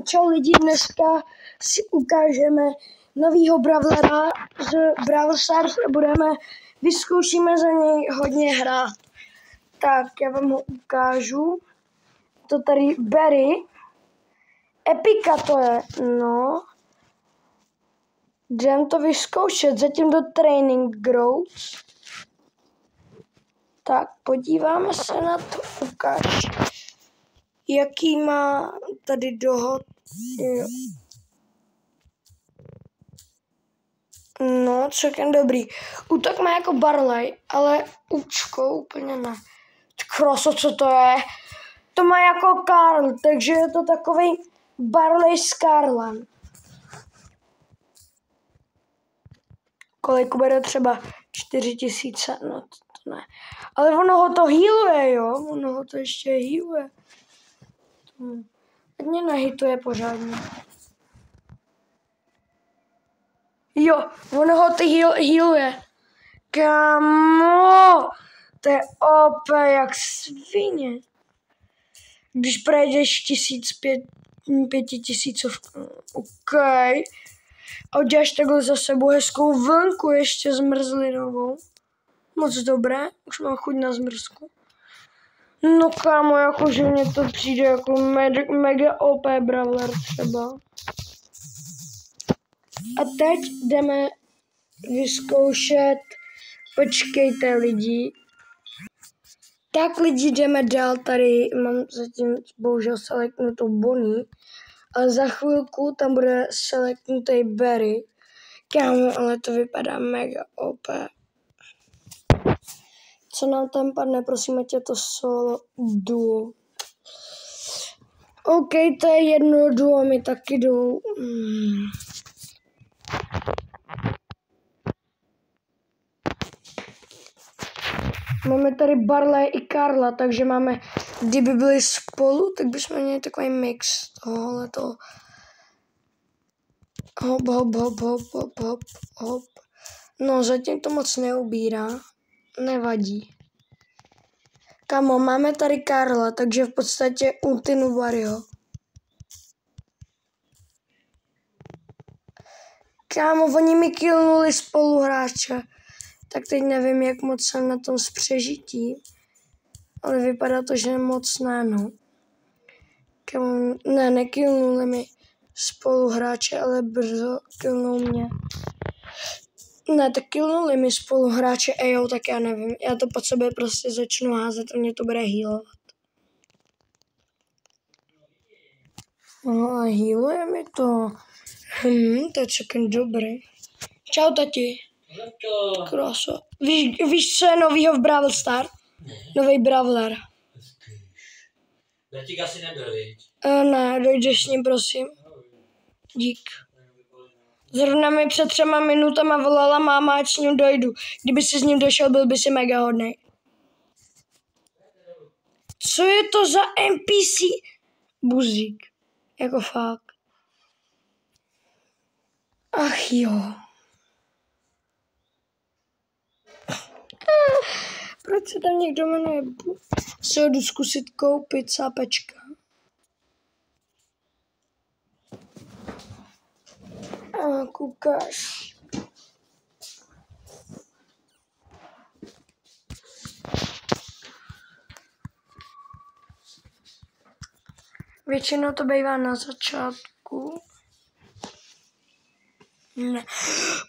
Čau lidi, dneska si ukážeme novýho Brawlera z Brawl Stars a vyzkoušíme za něj hodně hrát. Tak, já vám ho ukážu. To tady Barry. Epika to je, no. Jdem to vyzkoušet, zatím do Training Grounds. Tak, podíváme se na to, ukáž. Jaký má tady dohod? Jo. No, celkem dobrý. Útok má jako Barley, ale účko úplně ne. Kroso, co to je? To má jako Karl, takže je to takový Barley s Karlem. Kolik bude třeba 4000, no to ne. Ale ono ho to healuje, jo? Ono ho to ještě healuje. Ať mě nahituje pořádně. Jo, ono ho to healuje. Kamo, to je OP jak svině. Když projdeš 5000, OK. A uděláš takhle za sebou hezkou vlnku ještě zmrzlinovou. Moc dobré, už mám chuť na zmrzku. No kámo, jakože mně to přijde jako mega OP Brawler třeba. A teď jdeme vyzkoušet, počkejte lidi. Tak lidi, jdeme dál, tady mám zatím bohužel selectnutou Bonnie, ale za chvilku tam bude selectnutý Barry. Kámo, ale to vypadá mega OP. Co nám tam padne, prosím, ať je to solo duo. OK, to je jedno duo, mi taky jdou. Máme tady Barley i Karla, takže máme, kdyby byli spolu, tak bychom měli takový mix tohoto. Hop, hop, hop, hop, hop, hop, hop. No, zatím to moc neubírá. Nevadí. Kamo, máme tady Karla, takže v podstatě ultinu Barryho. Kámo, oni mi killnuli spoluhráče. Tak teď nevím, jak moc jsem na tom s přežitím. Ale vypadá to, že moc ne, no. Kámo, ne, nekillnuli mi spoluhráče, ale brzo killnou mě. Ne, tak killnuli mi spoluhráče, jo, tak já nevím. Já to pod sebe prostě začnu házet a mě to bude healovat. No a healuje mi to. To je celkem dobrý. Čau, tati. Kroso. Víš, co je novýho v Brawl Stars? Nový Brawler. Bertík asi nebyl, viď? Ne, dojdeš s ním, prosím. Dík. Zrovna mi před 3 minutama volala máma, ať s ním dojdu. Kdyby si s ním došel, byl by si mega hodnej. Co je to za NPC? Buzík. Jako fakt. Ach jo. Proč se tam někdo jmenuje? Se ho jdu zkusit koupit, sápečka. A koukáš. Většinou to bývá na začátku. Ne.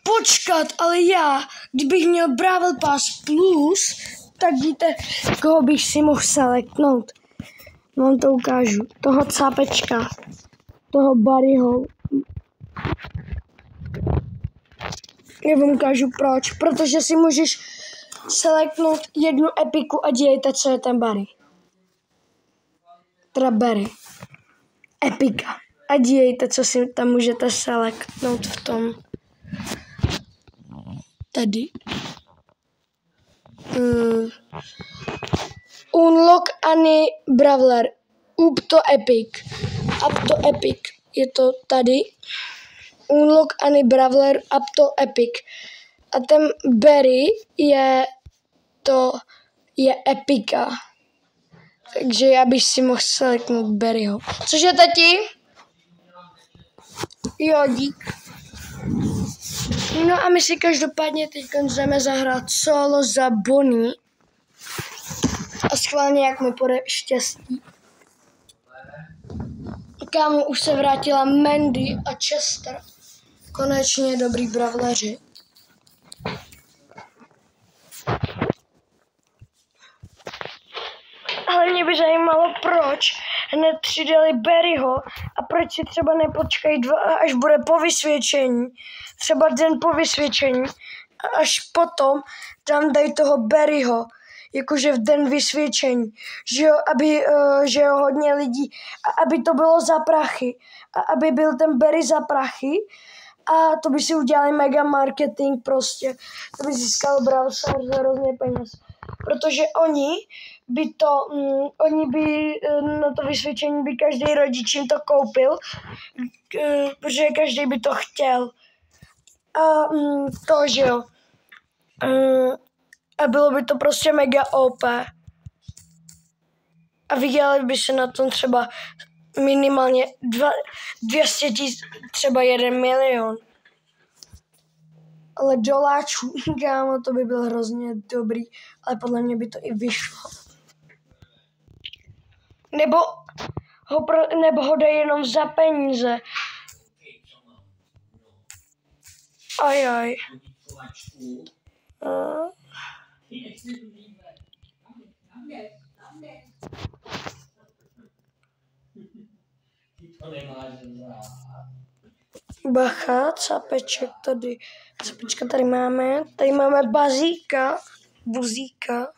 Počkat, ale já, kdybych měl Brawl Pass Plus, tak víte, koho bych si mohl selectnout. Vám to ukážu. Toho cápečka. Toho Barryho. Já vám ukážu proč. Protože si můžeš selectnout jednu epiku a dějte, co je ten Barry. Teda Barry. Epika. A dějte, co si tam můžete selectnout v tom. Tady. Unlock any Brawler. Up to Epic. Up to Epic. Je to tady. Unlock any Brawler up to Epic. A ten Barry je Epika. Takže já bych si mohl seleknout Barryho. Cože, tati? Jo, dík. No a my si každopádně teď jdeme zahrát solo za Bonnie. A schválně, jak mi půjde štěstí. Kámo, už se vrátila Mandy a Chester. Konečně dobrý bravleři. Ale mě by zajímalo, proč hned přidali Barryho a proč si třeba nepočkají až bude po vysvědčení. Třeba den po vysvědčení a až potom tam dají toho Barryho. Jakože v den vysvědčení, že jo, že jo, hodně lidí, a aby to bylo za prachy, a aby byl ten Barry za prachy, a to by si udělali mega marketing prostě, to by získalo Brawl Stars hrozně peněz, protože oni by na to vysvědčení by každý rodič jim to koupil, protože každý by to chtěl, a to, že jo. A bylo by to prostě mega OP. A vydělali by se na tom třeba minimálně 200 000, třeba 1 milion. Ale doláčů, kámo, to by bylo hrozně dobrý, ale podle mě by to i vyšlo. Nebo ho dají jenom za peníze. Ajaj. Bacha, capeček tady. Capečka tady máme. Tady máme buzíka.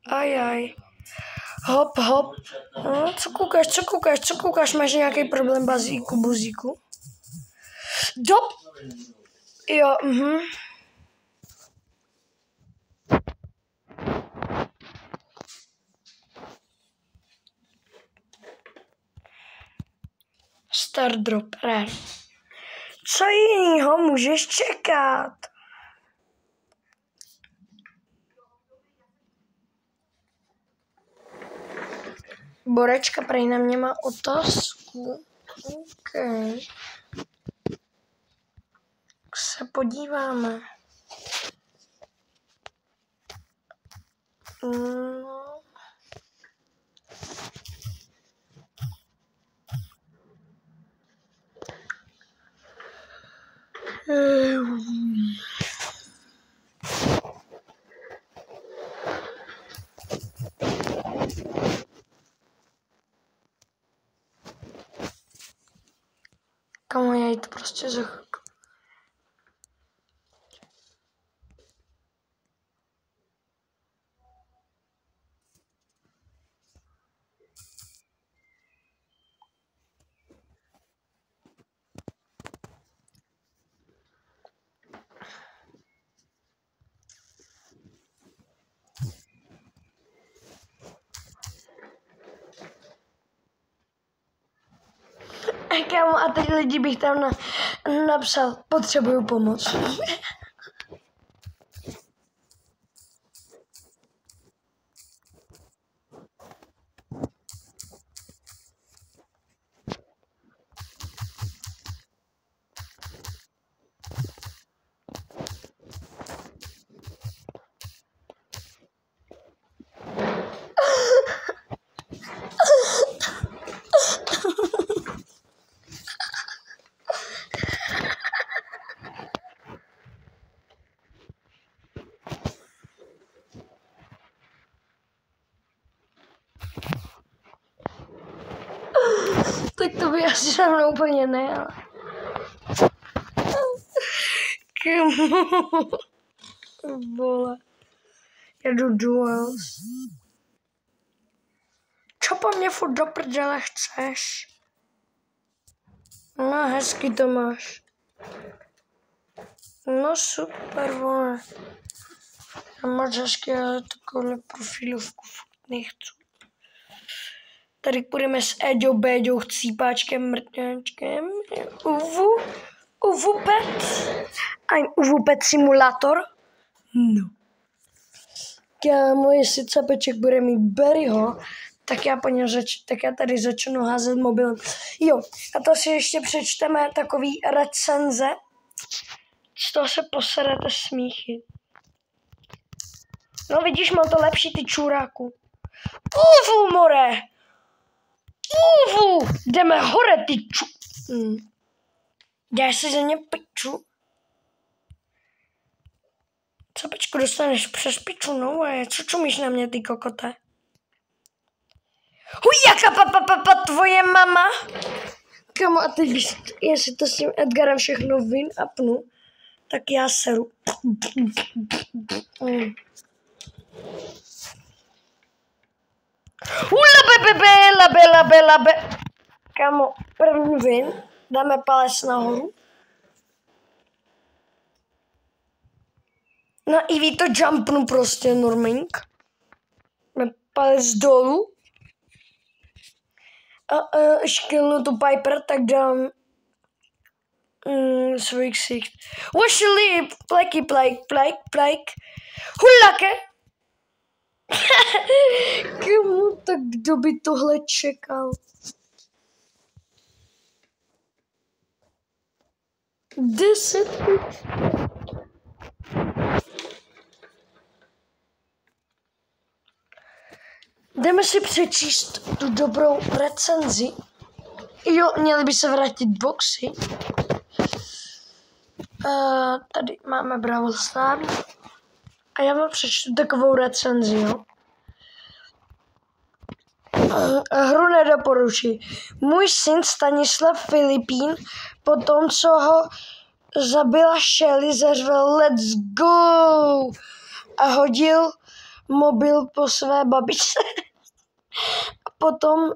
Ajaj. Hop. No, co koukáš? Máš nějaký problém, buzíku? Dop! Jo, Stardrop Rare. Co jinýho můžeš čekat? Borečka prej na mě má otázku. OK. Se podíváme. Kamo, já jí to prostě za chvilku. Kámo, a teď lidi bych tam napsal, potřebuju pomoc. Tak to by asi se mnou úplně nejela. Vole. Jedu duels. Čo po mně furt do prdele chceš? No, hezky to máš. No super, vole. Já moc hezky, ale takovouhle profilovku furt nechci. Tady půjdeme s Eďou, Béďou, Chcípáčkem, Mrťáčkem. Uvu Pet. Ein Uvu Pet Simulator. No. Kámo, jestli Capeček bude mít Barryho, tak já tady začnu házet mobilem. Jo, a to si ještě přečteme takový recenze. Z toho se poserete smíchy. No vidíš, mám to lepší, ty čuráku. Uvu, more! Uvu! Jdeme hore, ty Já si za ně piču. Capečku, dostaneš přes piču, no a co čumíš na mě, ty kokote? Hujaka, tvoje mama! Kamo, a teď, jestli to s tím Edgarem všechno apnu, tak já seru. Labe. Kamo, první vin, dáme palec nahoru. Na Ivy to jumpnu prostě normink. Dáme palec dolů. A škilnu tu Piper, tak dám svůj ksicht. Washly, plajk. Hulake! Kamo, tak kdo by tohle čekal? 10. Jdeme si přečíst tu dobrou recenzi. Jo, měli by se vrátit boxy. Tady máme Brawl Stars. A já vám přečtu takovou recenzi, jo. Hru nedoporučuji. Můj syn Stanislav Filipín, po tom, co ho zabila Shelly, zařval let's go a hodil mobil po své babičce. A potom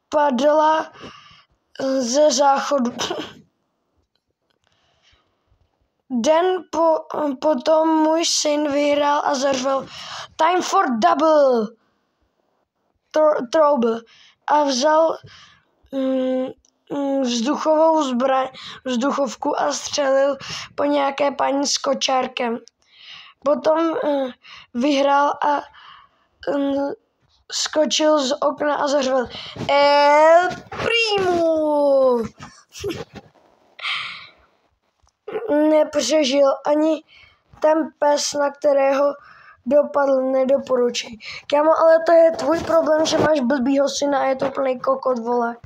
padla ze záchodu. Den potom můj syn vyhrál a zařval time for double trouble a vzal vzduchovku a střelil po nějaké paní s kočárkem. Potom vyhrál a skočil z okna a zařval El Primo. Nepřežil ani ten pes, na kterého dopadl, nedoporučuji. Kámo, ale to je tvůj problém, že máš blbýho syna a je to plný kokot, vole.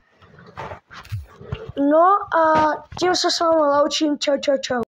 No a tím se s vámi loučím. Čau.